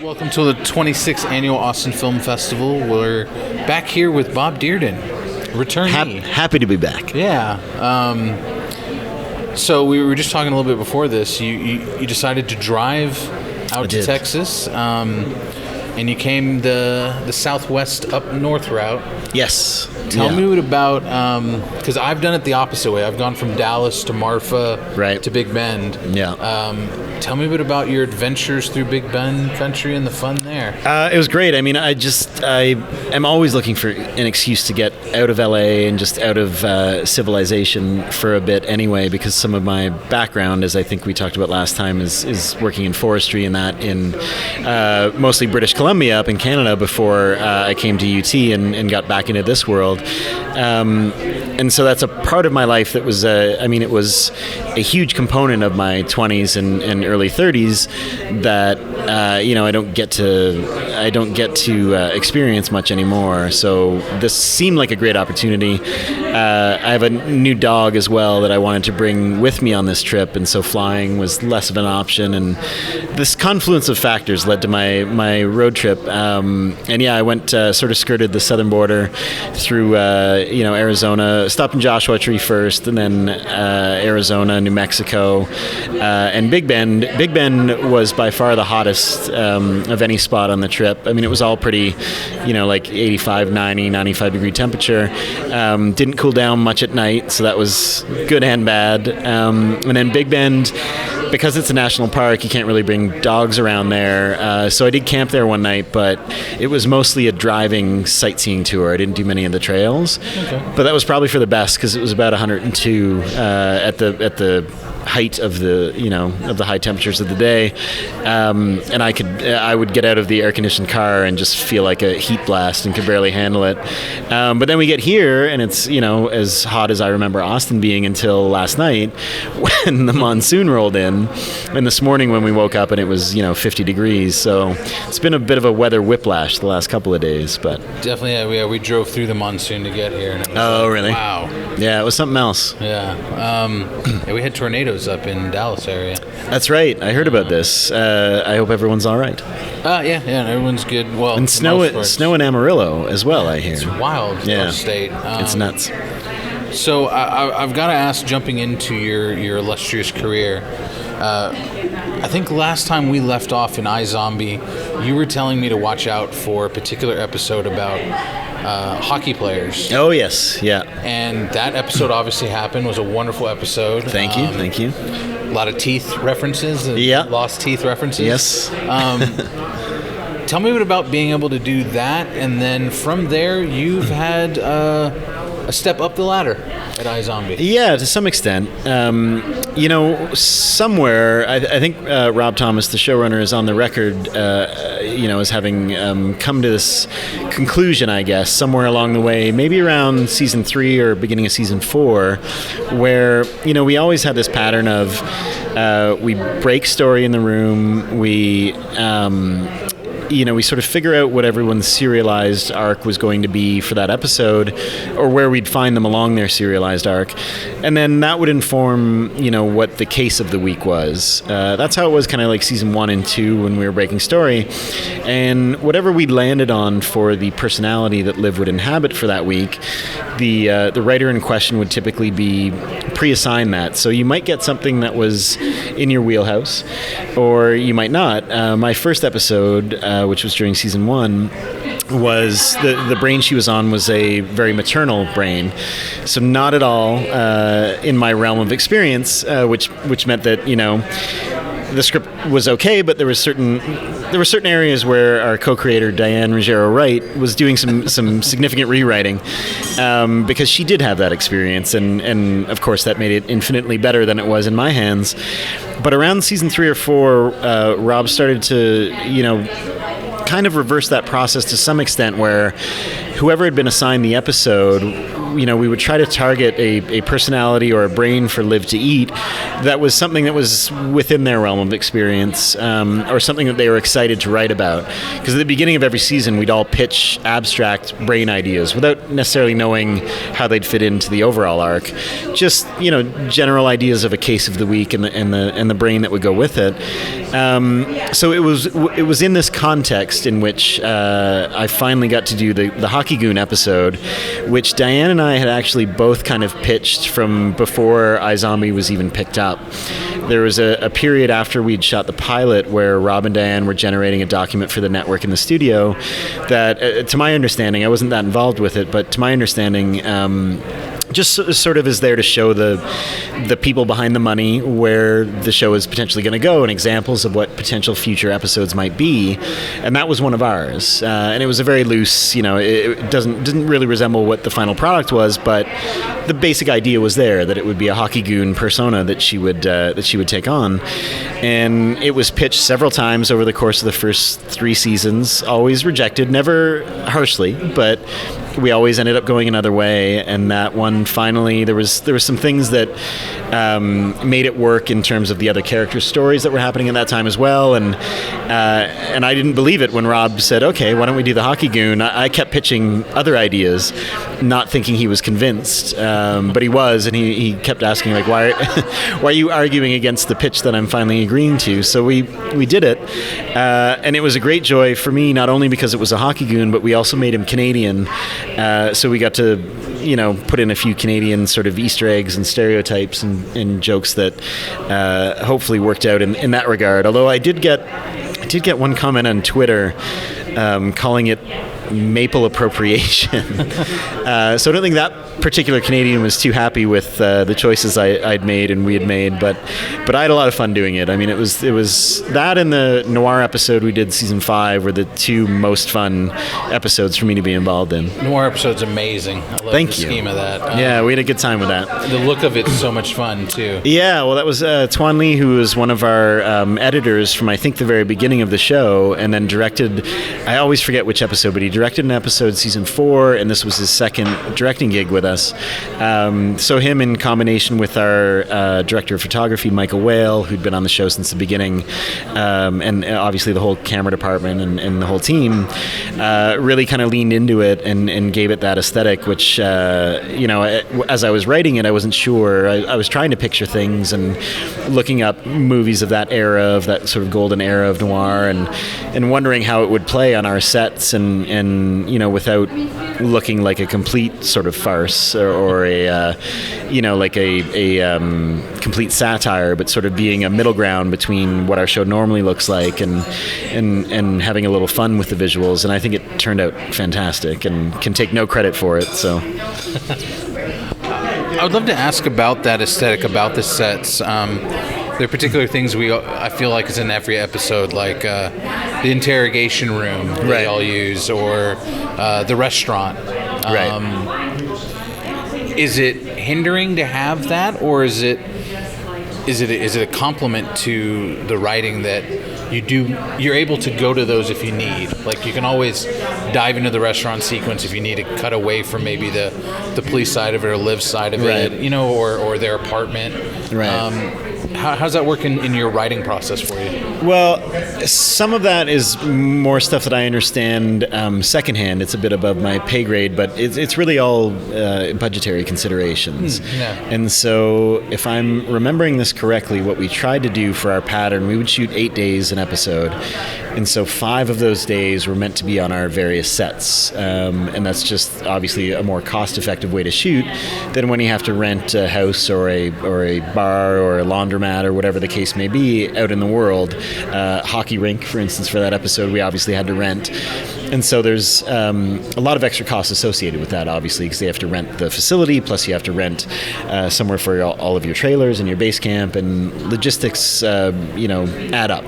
Welcome to the 26th Annual Austin Film Festival. We're back here with Bob Dearden, returnee. Happy to be back. Yeah. So we were just talking a little bit before this. You decided to drive out to Texas, and you came the southwest up north route. Yes. Tell me about, because I've done it the opposite way. I've gone from Dallas to Marfa to Big Bend. Yeah. Tell me a bit about your adventures through Big Bend country and the fun there. It was great. I mean, I am always looking for an excuse to get out of LA and just out of civilization for a bit anyway, because some of my background, as I think we talked about last time, is working in forestry and that in mostly British Columbia up in Canada before I came to UT and got back into this world. And so that's a part of my life that was, it was a huge component of my 20s and early 30s that I don't get to experience much anymore. So this seemed like a great opportunity. I have a new dog as well that I wanted to bring with me on this trip, and so flying was less of an option. And this confluence of factors led to my road trip. I went sort of skirted the southern border through Arizona, stopped in Joshua Tree first, and then Arizona, New Mexico, and Big Bend. Big Bend was by far the hottest of any spot on the trip. I mean, it was all pretty, like 85, 90, 95 degree temperature. Didn't cool down much at night, so that was good and bad. And then Big Bend, because it's a national park, you can't really bring dogs around there. So I did camp there one night, but it was mostly a driving sightseeing tour. I didn't do many of the trails, but that was probably for the best because it was about 102 at the height of the high temperatures of the day, and I would get out of the air-conditioned car and just feel like a heat blast and could barely handle it. But then we get here and it's as hot as I remember Austin being until last night when the monsoon rolled in, and this morning when we woke up and it was 50 degrees. So it's been a bit of a weather whiplash the last couple of days. But definitely, we drove through the monsoon to get here. And it was really? Wow. Yeah, it was something else. Yeah. We had tornadoes up in Dallas area. That's right. I heard about this. I hope everyone's all right. Yeah, everyone's good. Well, and snow in Amarillo as well, I hear. It's wild. Yeah, state. It's nuts. So I've got to ask, jumping into your illustrious career, I think last time we left off in iZombie, you were telling me to watch out for a particular episode about hockey players. Oh, yes. Yeah. And that episode obviously happened. It was a wonderful episode. Thank you. A lot of teeth references. Lost teeth references. Yes. Tell me a bit about being able to do that, and then from there you've had a step up the ladder at iZombie. Yeah, to some extent. Somewhere, I think Rob Thomas, the showrunner, is on the record, as having come to this conclusion, I guess, somewhere along the way, maybe around season 3 or beginning of season 4, where, we always had this pattern of we break story in the room, we sort of figure out what everyone's serialized arc was going to be for that episode, or where we'd find them along their serialized arc. And then that would inform, what the case of the week was. That's how it was kind of like season 1 and 2 when we were breaking story. And whatever we landed on for the personality that Liv would inhabit for that week, the writer in question would typically be pre-assigned that. So you might get something that was in your wheelhouse, or you might not. My first episode, which was during season 1, was the brain she was on was a very maternal brain, so not at all in my realm of experience, which meant that the script was okay, but there were certain areas where our co-creator Diane Ruggiero Wright was doing some significant rewriting, because she did have that experience, and of course that made it infinitely better than it was in my hands. But around season 3 or 4, Rob started to kind of reverse that process to some extent, where whoever had been assigned the episode, we would try to target a personality or a brain for Live to Eat that was something that was within their realm of experience, or something that they were excited to write about. Because at the beginning of every season, we'd all pitch abstract brain ideas without necessarily knowing how they'd fit into the overall arc. Just general ideas of a case of the week and the brain that would go with it. So it was in this context in which I finally got to do the Hockey Goon episode, which Diane and I had actually both kind of pitched from before iZombie was even picked up. There was a period after we'd shot the pilot where Rob and Diane were generating a document for the network in the studio that, to my understanding, I wasn't that involved with it, but to my understanding, just sort of is there to show the people behind the money where the show is potentially going to go and examples of what potential future episodes might be, and that was one of ours. And it was a very loose, it didn't really resemble what the final product was, but the basic idea was there that it would be a Hockey Goon persona that she would take on, and it was pitched several times over the course of the first 3 seasons, always rejected, never harshly, but we always ended up going another way. And that one, finally, there was some things that made it work in terms of the other characters' stories that were happening at that time as well. And I didn't believe it when Rob said, "Okay, why don't we do the Hockey Goon?" I kept pitching other ideas, not thinking he was convinced, but he was, and he kept asking, like, why are you arguing against the pitch that I'm finally agreeing to? So we did it, and it was a great joy for me, not only because it was a Hockey Goon, but we also made him Canadian. So we got to, put in a few Canadian sort of Easter eggs and stereotypes and jokes that hopefully worked out in that regard. Although I did get one comment on Twitter calling it maple appropriation. So I don't think that particular Canadian was too happy with the choices I'd made and we had made, but I had a lot of fun doing it. I mean, it was that and the noir episode we did season 5 were the 2 most fun episodes for me to be involved in. Noir episode's amazing. I love the scheme of that. Yeah, we had a good time with that. The look of it's so much fun too. Yeah, well, that was Tuan Lee, who was one of our editors from I think the very beginning of the show, and then directed. I always forget which episode, but he directed an episode season 4, and this was his second directing gig with us. So him, in combination with our director of photography, Michael Whale, who'd been on the show since the beginning, and obviously the whole camera department and the whole team, really kind of leaned into it and gave it that aesthetic, which, as I was writing it, I wasn't sure. I was trying to picture things and looking up movies of that era, of that sort of golden era of noir, and wondering how it would play on our sets and without looking like a complete sort of farce or a complete satire, but sort of being a middle ground between what our show normally looks like and having a little fun with the visuals. And I think it turned out fantastic and can take no credit for it. So I would love to ask about that aesthetic, about the sets. There are particular things I feel like is in every episode, like the interrogation room that they all use, or the restaurant. Is it hindering to have that, or is it a compliment to the writing that you're able to go to those if you need? Like, you can always dive into the restaurant sequence if you need to cut away from maybe the police side of it or Liv's side of it, or their apartment. How's that work in your writing process for you? Well, some of that is more stuff that I understand secondhand. It's a bit above my pay grade, but it's really all budgetary considerations. And so if I'm remembering this correctly, what we tried to do for our pattern, we would shoot 8 days an episode. And so 5 of those days were meant to be on our various sets. And that's just obviously a more cost-effective way to shoot than when you have to rent a house or a bar or a laundromat or whatever the case may be out in the world. Hockey rink, for instance, for that episode, we obviously had to rent. And so there's a lot of extra costs associated with that, obviously, because they have to rent the facility, plus you have to rent somewhere for all of your trailers and your base camp, and logistics, add up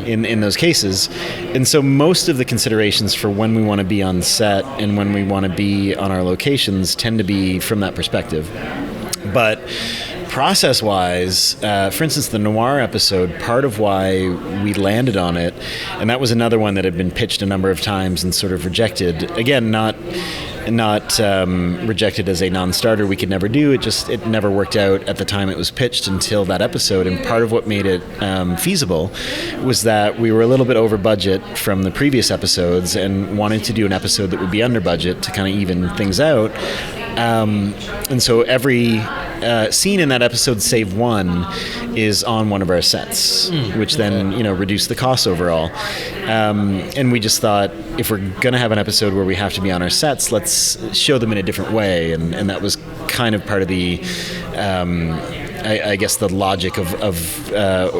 in those cases. And so most of the considerations for when we want to be on set and when we want to be on our locations tend to be from that perspective. But process-wise, for instance, the noir episode, part of why we landed on it, and that was another one that had been pitched a number of times and sort of rejected. Again, not rejected as a non-starter we could never do. It never worked out at the time it was pitched until that episode. And part of what made it feasible was that we were a little bit over budget from the previous episodes and wanted to do an episode that would be under budget to kind of even things out. And so every scene in that episode, save one, is on one of our sets, which then reduced the costs overall. And we just thought, if we're going to have an episode where we have to be on our sets, let's show them in a different way. And that was kind of part of the, I guess, the logic of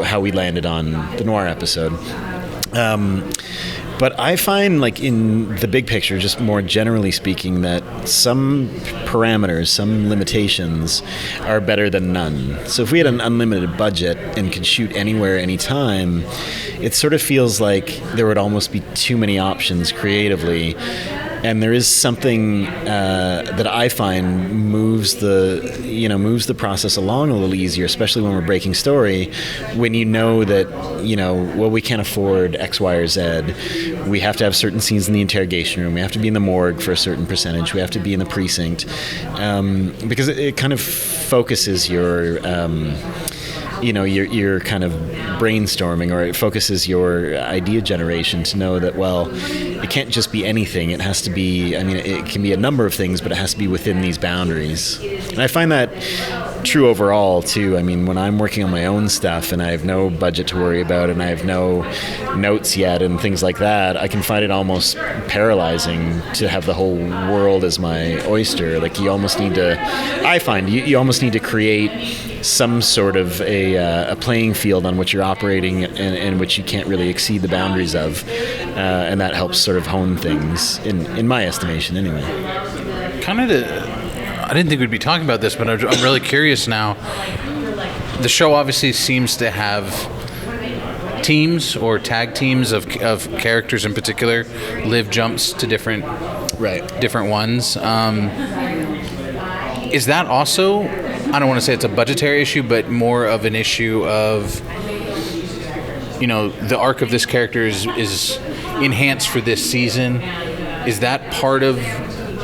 how we landed on the noir episode. But I find, like, in the big picture, just more generally speaking, that some parameters, some limitations are better than none. So if we had an unlimited budget and could shoot anywhere, anytime, it sort of feels like there would almost be too many options creatively. And there is something that I find moves the process along a little easier, especially when we're breaking story, when you know that, we can't afford X, Y, or Z. We have to have certain scenes in the interrogation room. We have to be in the morgue for a certain percentage. We have to be in the precinct. Because it kind of focuses your kind of brainstorming, or it focuses your idea generation to know that, well, it can't just be anything. It has to be, it can be a number of things, but it has to be within these boundaries. And I find that true overall, too. When I'm working on my own stuff and I have no budget to worry about and I have no notes yet and things like that, I can find it almost paralyzing to have the whole world as my oyster. Like, you almost need to, I find, you almost need to create some sort of a playing field on which you're operating and which you can't really exceed the boundaries of, and that helps sort of hone things, in my estimation anyway. I didn't think we'd be talking about this, but I'm really curious now. The show obviously seems to have teams or tag teams of characters in particular. Liv jumps to different ones. Is that also, I don't want to say it's a budgetary issue, but more of an issue of, the arc of this character is enhanced for this season? Is that part of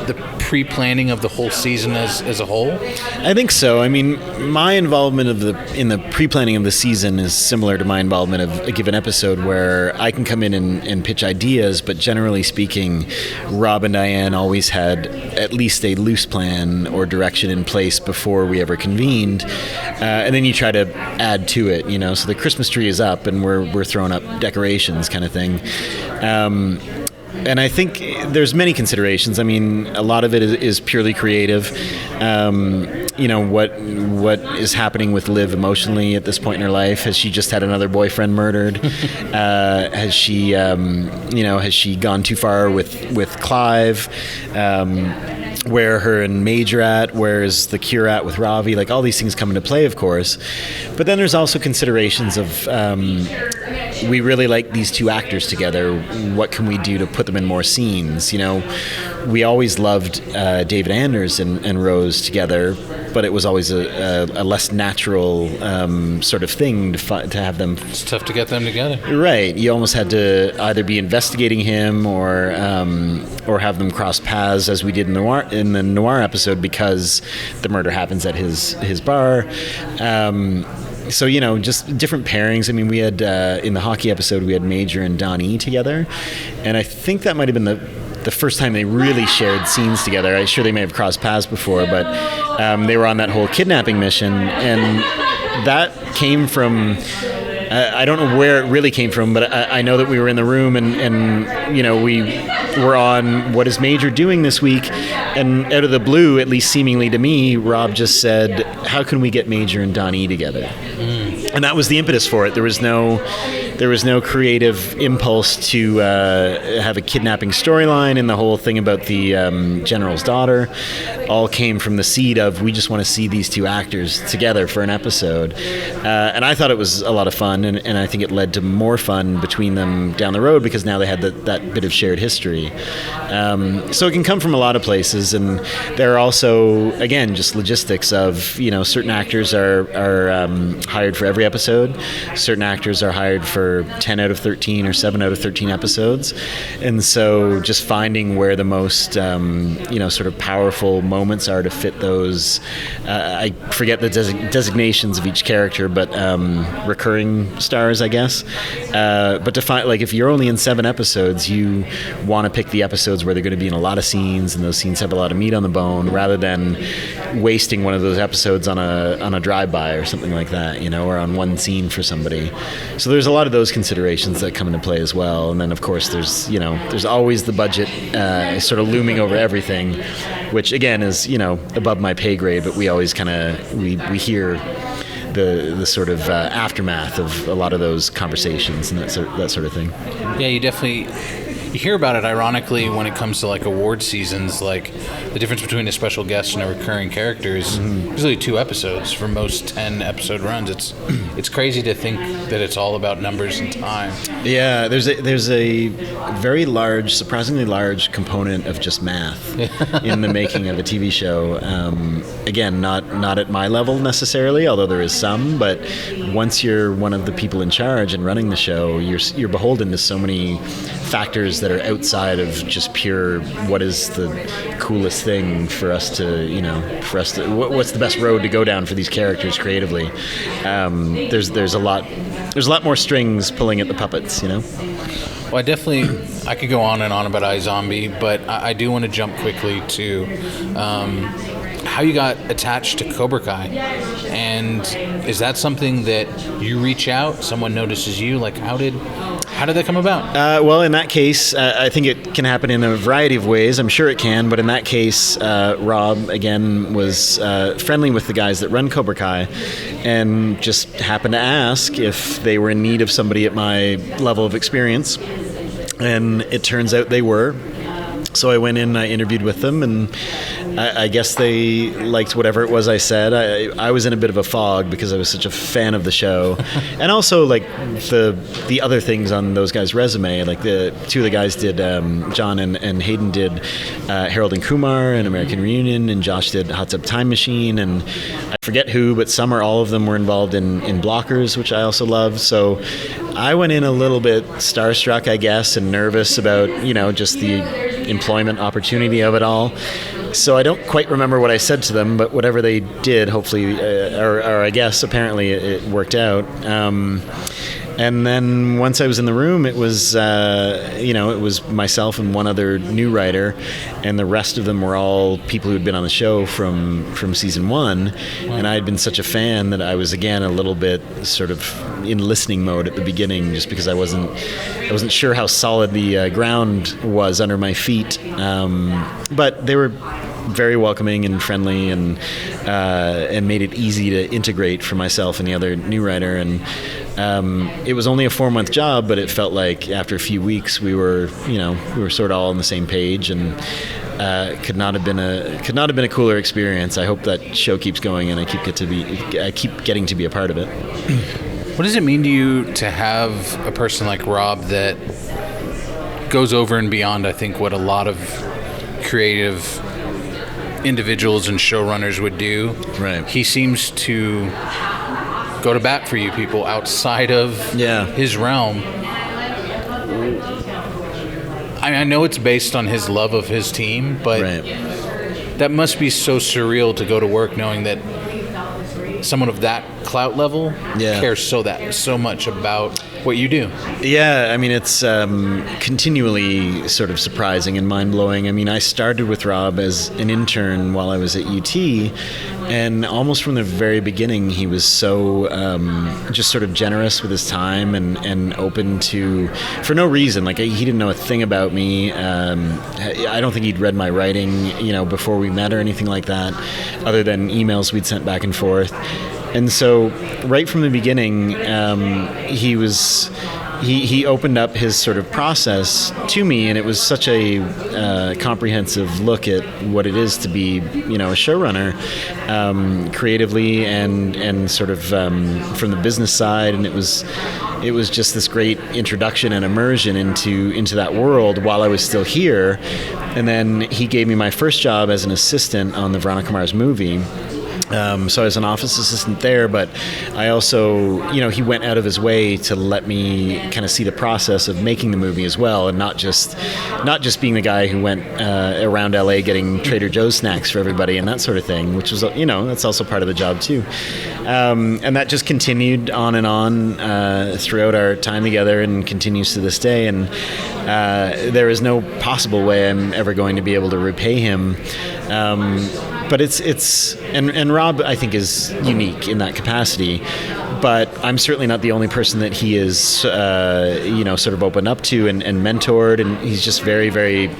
the pre-planning of the whole season as a whole? I think so. My involvement in the pre-planning of the season is similar to my involvement of a given episode, where I can come in and pitch ideas, but generally speaking, Rob and Diane always had at least a loose plan or direction in place before we ever convened, and then you try to add to it. So the Christmas tree is up and we're throwing up decorations, kind of thing. And I think there's many considerations. A lot of it is purely creative. What is happening with Liv emotionally at this point in her life? Has she just had another boyfriend murdered? Has she gone too far with Clive? Where her and Major at? Where is the Cure at with Ravi? Like, all these things come into play, of course. But then there's also considerations of we really like these two actors together. What can we do to put them in more scenes? We always loved David Anders and Rose together, but it was always a less natural sort of thing to have them. It's tough to get them together. Right. You almost had to either be investigating him or have them cross paths, as we did in the noir episode, because the murder happens at his bar. So, just different pairings. We had, in the hockey episode, we had Major and Donnie together. And I think that might have been the first time they really shared scenes together. I'm sure they may have crossed paths before, but they were on that whole kidnapping mission. And that came from, I don't know where it really came from, but I know that we were in the room and we were on What is Major doing this week? And out of the blue, at least seemingly to me, Rob just said, how can we get Major and Donnie together? And that was the impetus for it. There was no there was no creative impulse to have a kidnapping storyline, and the whole thing about the general's daughter all came from the seed of, we just want to see these two actors together for an episode. And I thought it was a lot of fun, and I think it led to more fun between them down the road, because now they had that bit of shared history. So it can come from a lot of places, and there are also, again, just logistics of, you know, certain actors are hired for every episode. Certain actors are hired for 10 out of 13 or 7 out of 13 episodes. And so just finding where the most, sort of powerful moments are to fit those, I forget the designations of each character, but recurring stars, I guess. But to find, like, if you're only in 7 episodes, you want to pick the episodes where they're going to be in a lot of scenes, and those scenes have a lot of meat on the bone, rather than wasting one of those episodes on a drive-by or something like that, you know, or on one scene for somebody. So there's a lot of those considerations that come into play as well. And then, of course, there's always the budget sort of looming over everything, which again is, you know, above my pay grade, but we always kind of we hear the sort of aftermath of a lot of those conversations and that sort of thing. Yeah, you hear about it ironically when it comes to like award seasons, like the difference between a special guest and a recurring character is usually 2 episodes for most 10 episode runs. It's crazy to think that it's all about numbers and time. Yeah, there's a very large, surprisingly large component of just math in the making of a TV show. Again, not at my level necessarily, although there is some, but once you're one of the people in charge and running the show, you're beholden to so many factors that are outside of just pure what is the coolest thing for us to, what's the best road to go down for these characters creatively. There's a lot more strings pulling at the puppets, you know. Well, I could go on and on about iZombie, but I do want to jump quickly to how you got attached to Cobra Kai. And is that something that you reach out, someone notices you? Like, how did that come about? Well, in that case, I think it can happen in a variety of ways. I'm sure it can, but in that case, Rob, again, was friendly with the guys that run Cobra Kai and just happened to ask if they were in need of somebody at my level of experience. And it turns out they were. So I went in, I interviewed with them, and I guess they liked whatever it was I said. I was in a bit of a fog because I was such a fan of the show. And also, like, the other things on those guys' resume, like the 2 of the guys did, John and Hayden did Harold and Kumar and American Reunion, and Josh did Hot Tub Time Machine, and I forget who, but some or all of them were involved in Blockers, which I also love. So I went in a little bit starstruck, I guess, and nervous about, just the employment opportunity of it all. So I don't quite remember what I said to them, but whatever they did, hopefully, or I guess apparently it worked out. And then once I was in the room, it was, it was myself and one other new writer, and the rest of them were all people who had been on the show from season 1. And I had been such a fan that I was, again, a little bit sort of in listening mode at the beginning, just because I wasn't sure how solid the ground was under my feet. But they were very welcoming and friendly, and made it easy to integrate for myself and the other new writer. And it was only a 4-month job, but it felt like after a few weeks we were sort of all on the same page, and could not have been a cooler experience. I hope that show keeps going, and I keep getting to be a part of it. What does it mean to you to have a person like Rob that goes over and beyond, I think, what a lot of creative individuals and showrunners would do? Right. He seems to go to bat for you people outside of his realm. I know it's based on his love of his team, but that must be so surreal to go to work knowing that someone of that clout level cares so much about what you do. Yeah, I mean, it's continually sort of surprising and mind-blowing. I mean, I started with Rob as an intern while I was at UT, and almost from the very beginning, he was so just sort of generous with his time and open to, for no reason. Like, he didn't know a thing about me. I don't think he'd read my writing, before we met or anything like that, other than emails we'd sent back and forth. And so right from the beginning, he was he opened up his sort of process to me, and it was such a comprehensive look at what it is to be, a showrunner, creatively and sort of from the business side, and it was just this great introduction and immersion into that world while I was still here. And then he gave me my first job as an assistant on the Veronica Mars movie. So I was an office assistant there, but I also, he went out of his way to let me kind of see the process of making the movie as well, and not just being the guy who went around LA getting Trader Joe's snacks for everybody and that sort of thing, which was, that's also part of the job too. And that just continued on and on throughout our time together, and continues to this day. And there is no possible way I'm ever going to be able to repay him. But and Rob, I think, is unique in that capacity, but I'm certainly not the only person that he is, sort of opened up to and mentored, and he's just very, very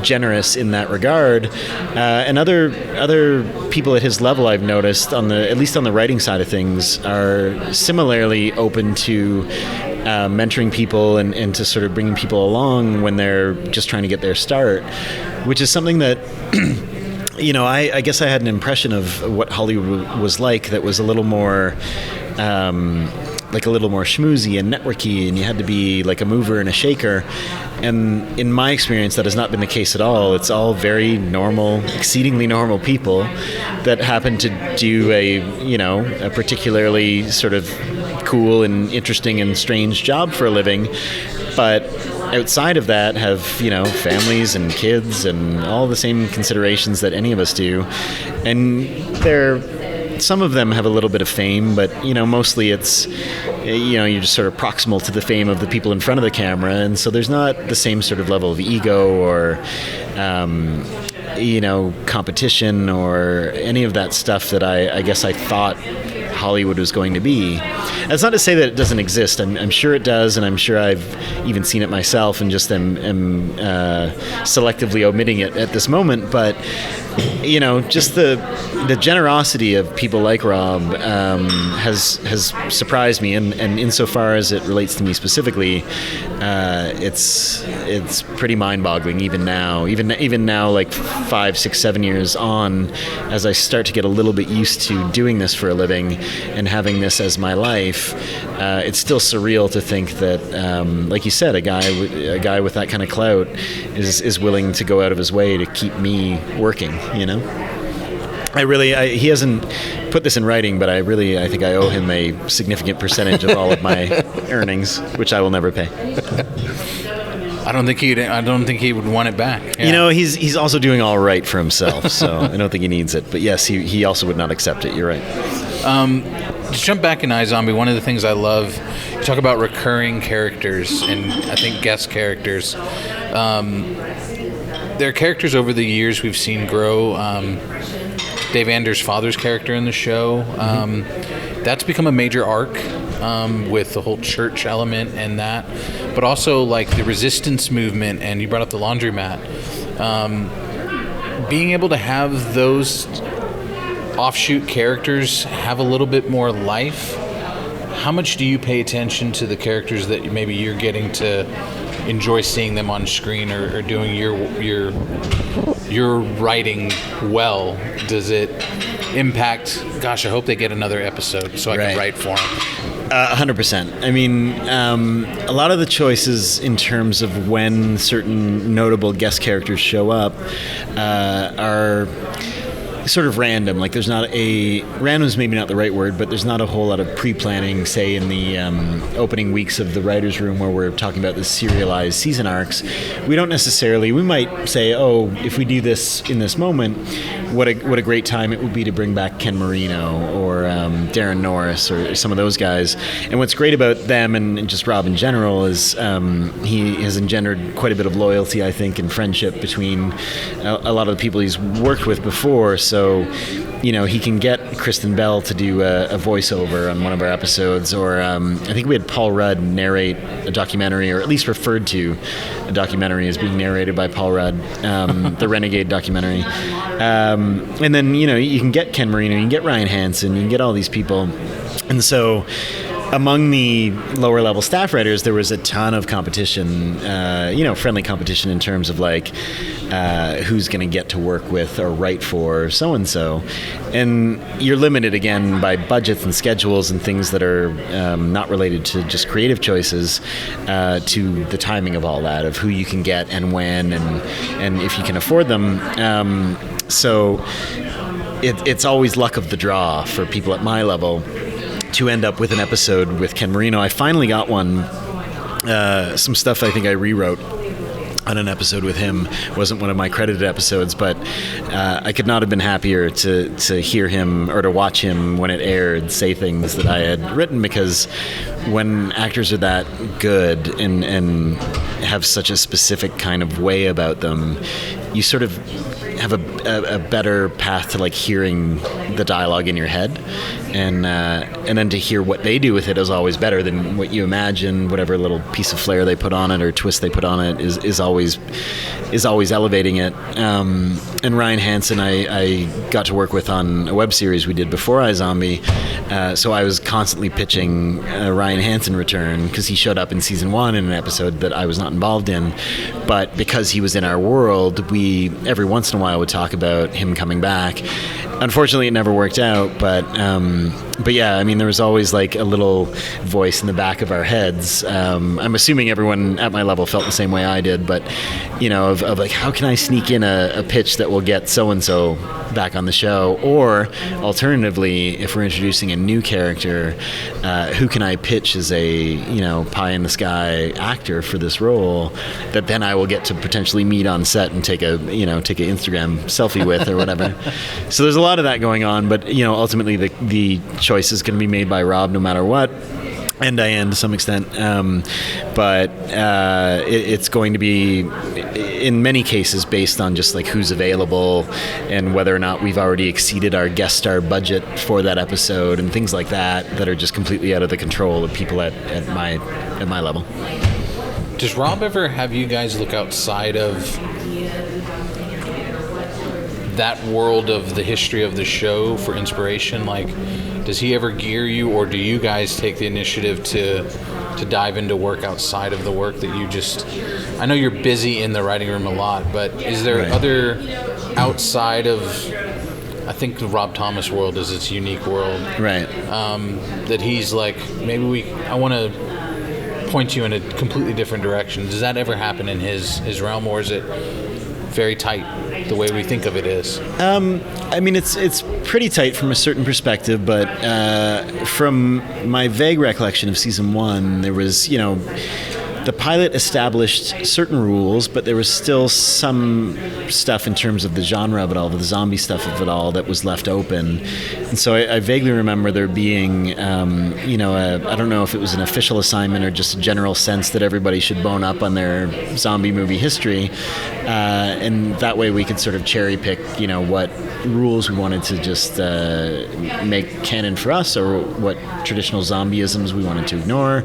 generous in that regard. And other people at his level, I've noticed, at least on the writing side of things, are similarly open to mentoring people and to sort of bringing people along when they're just trying to get their start, which is something that I guess I had an impression of what Hollywood was like that was a little more schmoozy and networky, and you had to be like a mover and a shaker. And in my experience, that has not been the case at all. It's all very normal, exceedingly normal people that happen to do a particularly sort of cool and interesting and strange job for a living, but outside of that have, families and kids and all the same considerations that any of us do. And some of them have a little bit of fame, but, mostly it's, you're just sort of proximal to the fame of the people in front of the camera. And so there's not the same sort of level of ego or, competition or any of that stuff that I guess I thought Hollywood was going to be. That's not to say that it doesn't exist. I'm sure it does, and I'm sure I've even seen it myself and just am selectively omitting it at this moment. But just the generosity of people like Rob has surprised me, and insofar as it relates to me specifically, it's pretty mind-boggling even now, like 5, 6, 7 years on, as I start to get a little bit used to doing this for a living and having this as my life. It's still surreal to think that, like you said, a guy with that kind of clout is willing to go out of his way to keep me working. He hasn't put this in writing, but I think I owe him a significant percentage of all of my earnings, which I will never pay. I don't think he would want it back. Yeah. He's also doing all right for himself, so I don't think he needs it. But yes, he also would not accept it. You're right. To jump back in iZombie, one of the things I love, you talk about recurring characters and I think guest characters. There are characters over the years we've seen grow. Dave Anders' father's character in the show, that's become a major arc with the whole church element and that, but also like the resistance movement, and you brought up the laundromat. Being able to have those offshoot characters have a little bit more life. How much do you pay attention to the characters that maybe you're getting to enjoy seeing them on screen or doing your writing well? Does it impact, gosh, I hope they get another episode so I can write for them? 100%. I mean, a lot of the choices in terms of when certain notable guest characters show up are sort of random. Like there's not random's maybe not the right word, but there's not a whole lot of pre-planning, say in the opening weeks of the writer's room where we're talking about the serialized season arcs. We might say, oh, if we do this in this moment, what a great time it would be to bring back Ken Marino or Darren Norris or some of those guys. And what's great about them and just Rob in general is he has engendered quite a bit of loyalty, I think, and friendship between a lot of the people he's worked with before. So, he can get Kristen Bell to do a voiceover on one of our episodes, or I think we had Paul Rudd narrate a documentary, or at least referred to a documentary as being narrated by Paul Rudd, the Renegade documentary. And then, you can get Ken Marino, you can get Ryan Hansen, you can get all these people. And so among the lower level staff writers, there was a ton of competition, friendly competition in terms of like who's going to get to work with or write for so-and-so. And you're limited again by budgets and schedules and things that are not related to just creative choices, to the timing of all that, of who you can get and when, and if you can afford them. So it's always luck of the draw for people at my level to end up with an episode with Ken Marino. I finally got one. Some stuff I think I rewrote on an episode with him. Wasn't one of my credited episodes, but I could not have been happier to hear him or to watch him when it aired say things that I had written, because when actors are that good and have such a specific kind of way about them, you sort of have a better path to like hearing the dialogue in your head, and then to hear what they do with it is always better than what you imagine. Whatever little piece of flair they put on it or twist they put on it is always elevating it. And Ryan Hansen, I got to work with on a web series we did before iZombie, so I was constantly pitching a Ryan Hansen return, because he showed up in season 1 in an episode that I was not involved in, but because he was in our world, we every once in a while would talk about him coming back. Unfortunately, it never worked out, but yeah, I mean, there was always like a little voice in the back of our heads. I'm assuming everyone at my level felt the same way I did, but of like, how can I sneak in a pitch that will get so-and-so back on the show? Or alternatively, if we're introducing a new character, who can I pitch as a pie in the sky actor for this role that then I will get to potentially meet on set and take a Instagram selfie with or whatever. So there's a lot of that going on, but ultimately the choice is going to be made by Rob no matter what, and Diane to some extent, but it's going to be in many cases based on just like who's available and whether or not we've already exceeded our guest star budget for that episode and things like that are just completely out of the control of people at my level. Does Rob ever have you guys look outside of that world of the history of the show for inspiration? Like, does he ever gear you, or do you guys take the initiative to dive into work outside of the work that you just... I know you're busy in the writing room a lot, but is there other outside of... I think the Rob Thomas world is its unique world. Right. That he's like, I want to point you in a completely different direction. Does that ever happen in his realm, or is it very tight the way we think of it is? I mean, it's pretty tight from a certain perspective, but from my vague recollection of season 1, there was, the pilot established certain rules, but there was still some stuff in terms of the genre of it all, the zombie stuff of it all, that was left open. And so I vaguely remember there being, I don't know if it was an official assignment or just a general sense that everybody should bone up on their zombie movie history. And that way we could sort of cherry pick, what rules we wanted to just make canon for us, or what traditional zombieisms we wanted to ignore.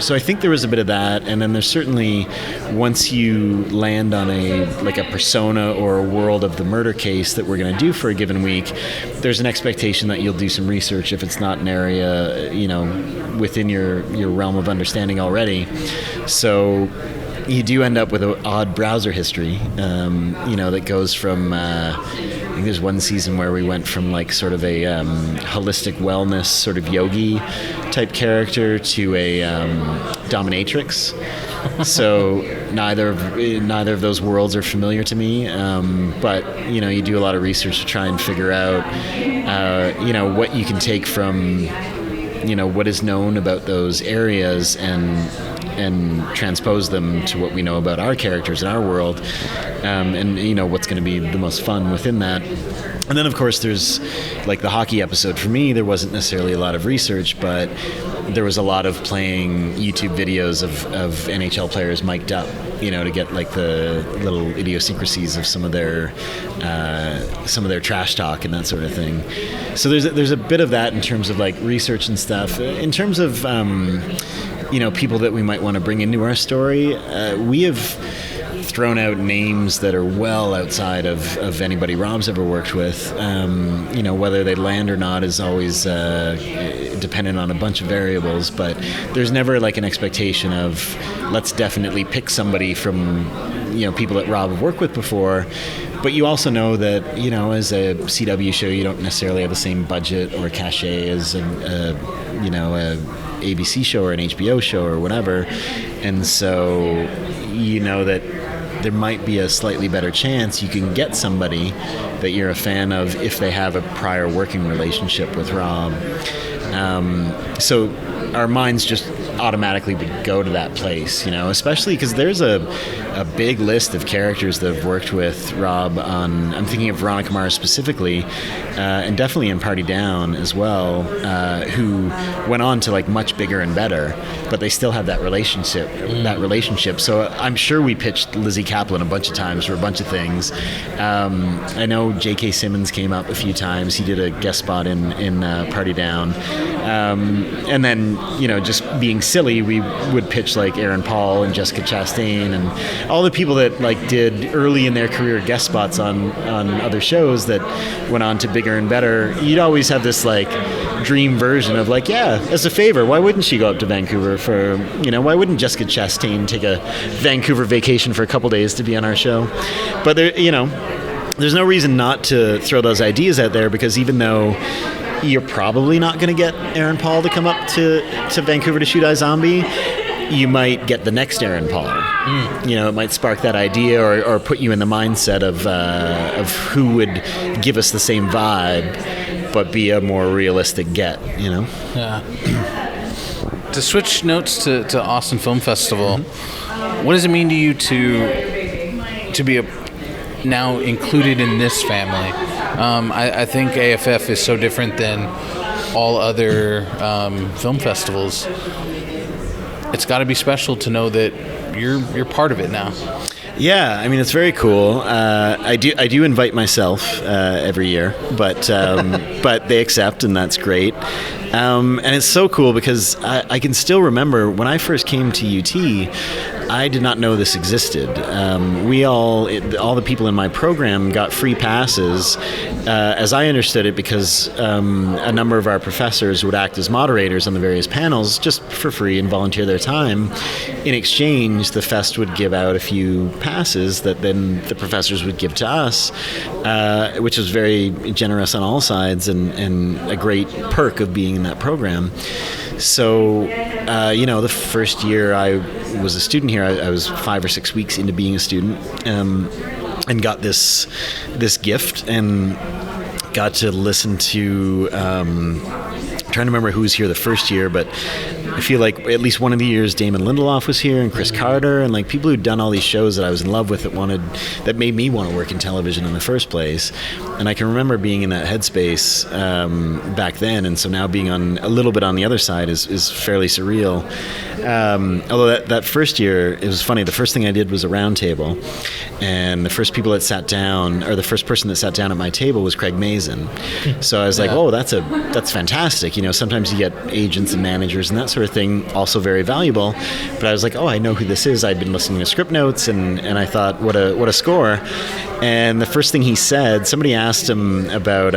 So I think there was a bit of that, and then there's certainly, once you land on a persona or a world of the murder case that we're going to do for a given week, there's an expectation that you'll do some research if it's not an area within your realm of understanding already. So you do end up with an odd browser history, that goes from, I think there's one season where we went from like sort of a holistic wellness sort of yogi type character to a dominatrix. So neither of those worlds are familiar to me, but you do a lot of research to try and figure out what you can take from what is known about those areas and transpose them to what we know about our characters in our world, and what's going to be the most fun within that. And then of course there's like the hockey episode. For me, there wasn't necessarily a lot of research, but there was a lot of playing YouTube videos of NHL players mic'd up, to get like the little idiosyncrasies of some of their trash talk and that sort of thing. So there's a bit of that in terms of like research and stuff. In terms of people that we might want to bring into our story, we have, thrown out names that are well outside of anybody Rob's ever worked with. Whether they land or not is always dependent on a bunch of variables, but there's never like an expectation of let's definitely pick somebody from people that Rob have worked with before. But you also know that, as a CW show, you don't necessarily have the same budget or cachet as a ABC show or an HBO show or whatever. And so that there might be a slightly better chance you can get somebody that you're a fan of if they have a prior working relationship with Rob. So our minds just automatically would go to that place, especially because there's a big list of characters that have worked with Rob on, I'm thinking of Veronica Mars specifically, and definitely in Party Down as well, who went on to like much bigger and better, but they still have that relationship. So I'm sure we pitched Lizzie Kaplan a bunch of times for a bunch of things. I know J.K. Simmons came up a few times. He did a guest spot in Party Down. And then, just being silly, we would pitch like Aaron Paul and Jessica Chastain and all the people that like did early in their career guest spots on other shows that went on to bigger and better. You'd always have this like dream version of like, yeah, as a favor, why wouldn't she go up to Vancouver for, why wouldn't Jessica Chastain take a Vancouver vacation for a couple days to be on our show? But there, there's no reason not to throw those ideas out there, because even though you're probably not going to get Aaron Paul to come up to Vancouver to shoot iZombie, you might get the next Aaron Paul. It might spark that idea or put you in the mindset of who would give us the same vibe, but be a more realistic get, Yeah. To switch notes to Austin Film Festival, what does it mean to you to be now included in this family? I think AFF is so different than all other film festivals. It's got to be special to know that you're part of it now. Yeah, I mean, it's very cool. I do invite myself every year, but they accept, and that's great. And it's so cool because I can still remember when I first came to UT, I did not know this existed. All the people in my program got free passes, as I understood it, because a number of our professors would act as moderators on the various panels just for free and volunteer their time. In exchange, the fest would give out a few passes that then the professors would give to us, which was very generous on all sides and a great perk of being in that program. So, the first year I was a student here, I was 5 or 6 weeks into being a student, and got this gift and got to listen to, I'm trying to remember who was here the first year, but I feel like at least one of the years Damon Lindelof was here, and Chris Carter, and like people who'd done all these shows that I was in love with that made me want to work in television in the first place. And I can remember being in that headspace back then, and so now being on a little bit on the other side is fairly surreal. Although that first year, it was funny. The first thing I did was a round table, and the first people that sat down, or the first person that sat down at my table, was Craig Mazin. So I was like, "Oh, that's fantastic." Sometimes you get agents and managers and that sort of thing, also very valuable. But I was like, "Oh, I know who this is." I'd been listening to script notes, and I thought, "What a score!" And the first thing he said, somebody asked him about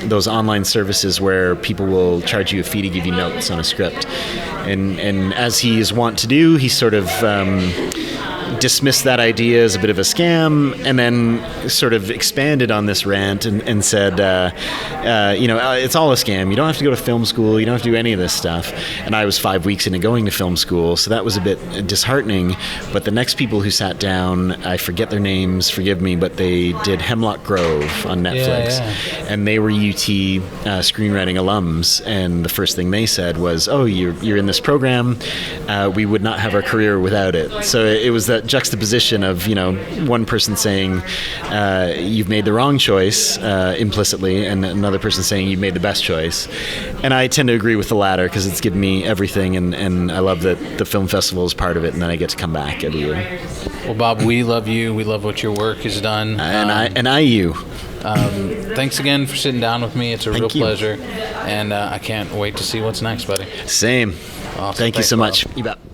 those online services where people will charge you a fee to give you notes on a script. And as he is wont to do, he sort of dismissed that idea as a bit of a scam, and then sort of expanded on this rant and said, it's all a scam. You don't have to go to film school. You don't have to do any of this stuff. And I was 5 weeks into going to film school, so that was a bit disheartening. But the next people who sat down, I forget their names, forgive me, but they did Hemlock Grove on Netflix. And they were UT screenwriting alums. And the first thing they said was, "Oh, you're in this program. We would not have our career without it." So it was that juxtaposition of one person saying you've made the wrong choice implicitly, and another person saying you've made the best choice. And I tend to agree with the latter because it's given me everything, and I love that the film festival is part of it, and then I get to come back every year. Well, Bob, we love you. We love what your work has done. And you. Thanks again for sitting down with me. It's a real pleasure, and I can't wait to see what's next, buddy. Same. Awesome. Thanks, you so much. Bob. You bet.